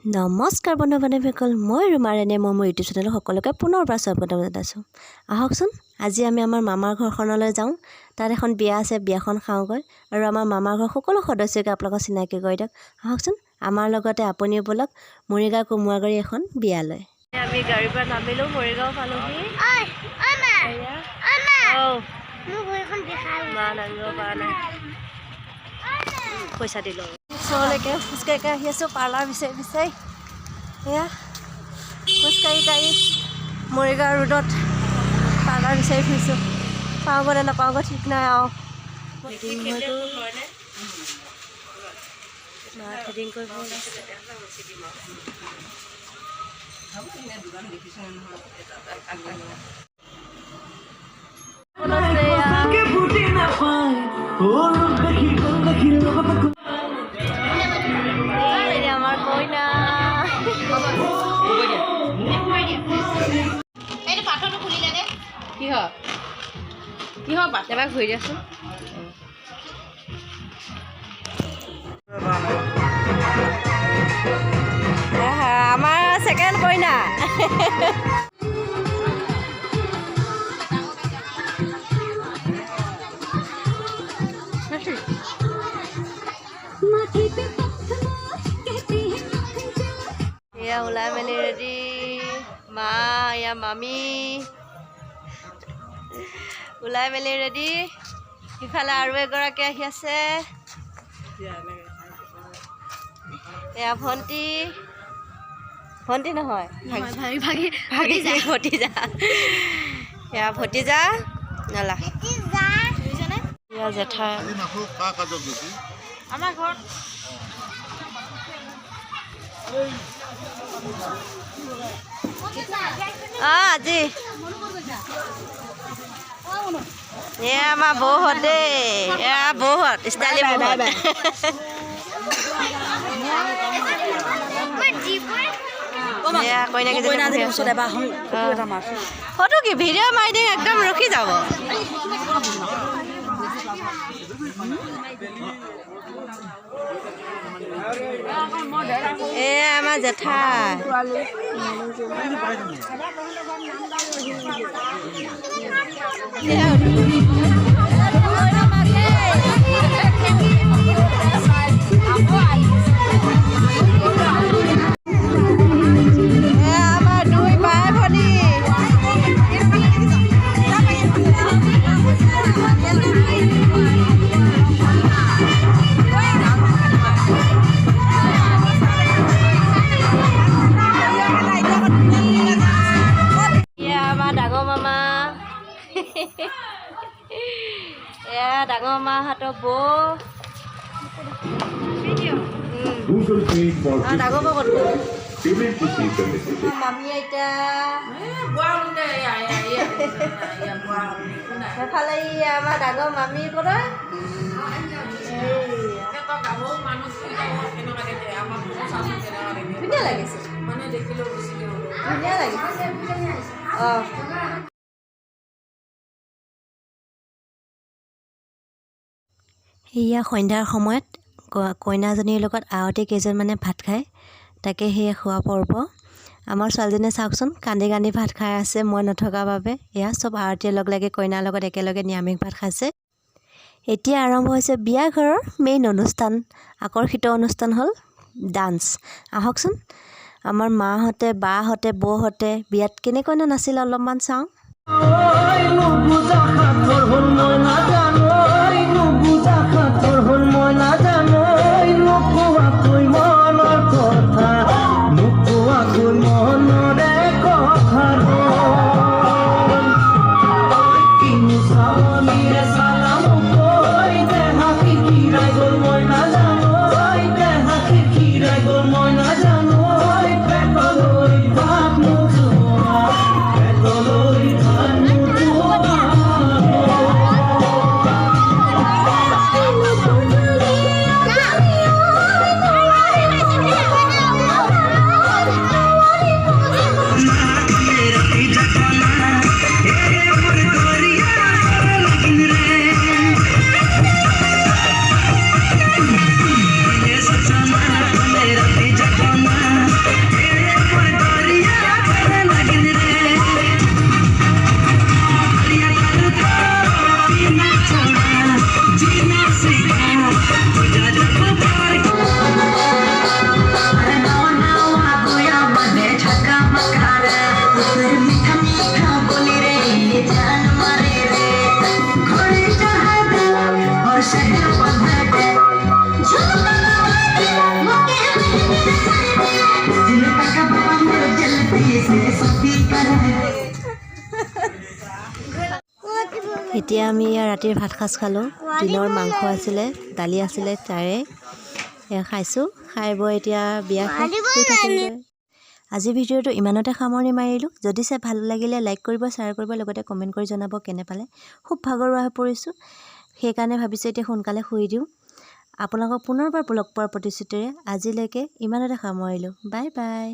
নমস্কাৰ বন্ধু-বান্ধৱীসকল, মই ৰুমাৰেনে মোৰ ইউটিউব চেনেলত সকলোকে পুনৰ স্বাগতম জনাইছোঁ। আহকচোন আজি আমি আমাৰ মামাৰ ঘৰখনলৈ যাওঁ। তাত এখন বিয়া আছে, বিয়াখন খাওঁগৈ আৰু আমাৰ মামাৰ ঘৰ সকলো সদস্যকে আপোনালোকক চিনাকি কৰি দিয়ক। আহকচোন আমাৰ লগতে আপুনিও ব'লক মৰিগাঁও কোমোৰাগুৰি এখন বিয়ালৈ। আমি গাড়ীৰ পৰা নামিলোঁ, মৰিগাঁও পালোহি। পইচা দিলোঁ ওচৰলৈকে খোজকাঢ়ি আহি আছোঁ, পাৰ্লাৰ বিচাৰি এয়া খোজকাঢ়ি মৰিগাঁও ৰোডত পাৰ্লাৰ বিচাৰি ফুৰিছোঁ। পাওঁগৈ নে নাপাওঁগৈ ঠিক নাই আৰু। থ্ৰেডিং কৰিব আমাৰ কইনা কিহৰ পাত এবাৰ ঘূৰি দিয়াচোন। আমাৰ ছেকেণ্ড কইনা। এয়া ওলাই মেলি ৰেডি, মা এয়া মামী ওলাই মেলি ৰেডি। ইফালে আৰু এগৰাকী আহি আছে, এয়া ভণ্টি নহয় ভতিজা। এয়া ভতিজা নালা এয়া জেঠাই আমাৰ ঘৰত। আজি এয়া আমাৰ বৌহঁত দেই, এয়া বৌহঁত ষ্টাইলি বৌহঁত। ফটো কি ভিডিঅ' মাৰি দিম, একদম ৰখি যাব। এয়া আমাৰ জেঠাই। এয়া ডাঙৰ মাহঁতৰ বৌ। ডাঙৰ বৌ ক'ত গ'ল? মামী আইতা সেইফালে আমাৰ ডাঙৰ মামী ক'ত? ধুনীয়া লাগিছে, ধুনীয়া লাগিছে। অঁ সেয়া সন্ধ্যাৰ সময়ত কইনাজনীৰ লগত আয়তী কেইজনমানে ভাত খায়, তাকে সেয়া খোৱা পৰ্ব। আমাৰ ছোৱালীজনীয়ে চাওকচোন কান্দি কান্দি ভাত খাই আছে মই নথকাৰ বাবে। এয়া চব আয়তীয়ে লগ লাগি কইনাৰ লগত একেলগে নিৰামিষ ভাত খাইছে। এতিয়া আৰম্ভ হৈছে বিয়া ঘৰৰ মেইন অনুষ্ঠান, আকৰ্ষিত অনুষ্ঠান হ'ল ডান্স। আহকচোন আমাৰ মাহঁতে, বাহঁতে, বৌহঁতে বিয়াত কেনেকৈনো নাছিলে অলপমান চাওঁ। এতিয়া আমি ইয়াৰ ৰাতিৰ ভাত সাজ খালোঁ। দিনৰ মাংস আছিলে, দালি আছিলে, তাৰে খাইছোঁ। খাই বৈ এতিয়া বিয়া শুই থাকিমগৈ। আজি ভিডিঅ'টো ইমানতে সামৰণি মাৰিলোঁ। যদি চাই ভাল লাগিলে লাইক কৰিব, শ্বেয়াৰ কৰিব, লগতে কমেণ্ট কৰি জনাব কেনে পালে। খুব ভাগৰুৱা হৈ পৰিছোঁ, সেইকাৰণে ভাবিছোঁ এতিয়া সোনকালে শুই দিওঁ। আপোনালোকক পুনৰবাৰ লগ পোৱাৰ প্ৰতিশ্ৰুতিৰে আজিলৈকে ইমানতে সামৰিলোঁ। Bye bye.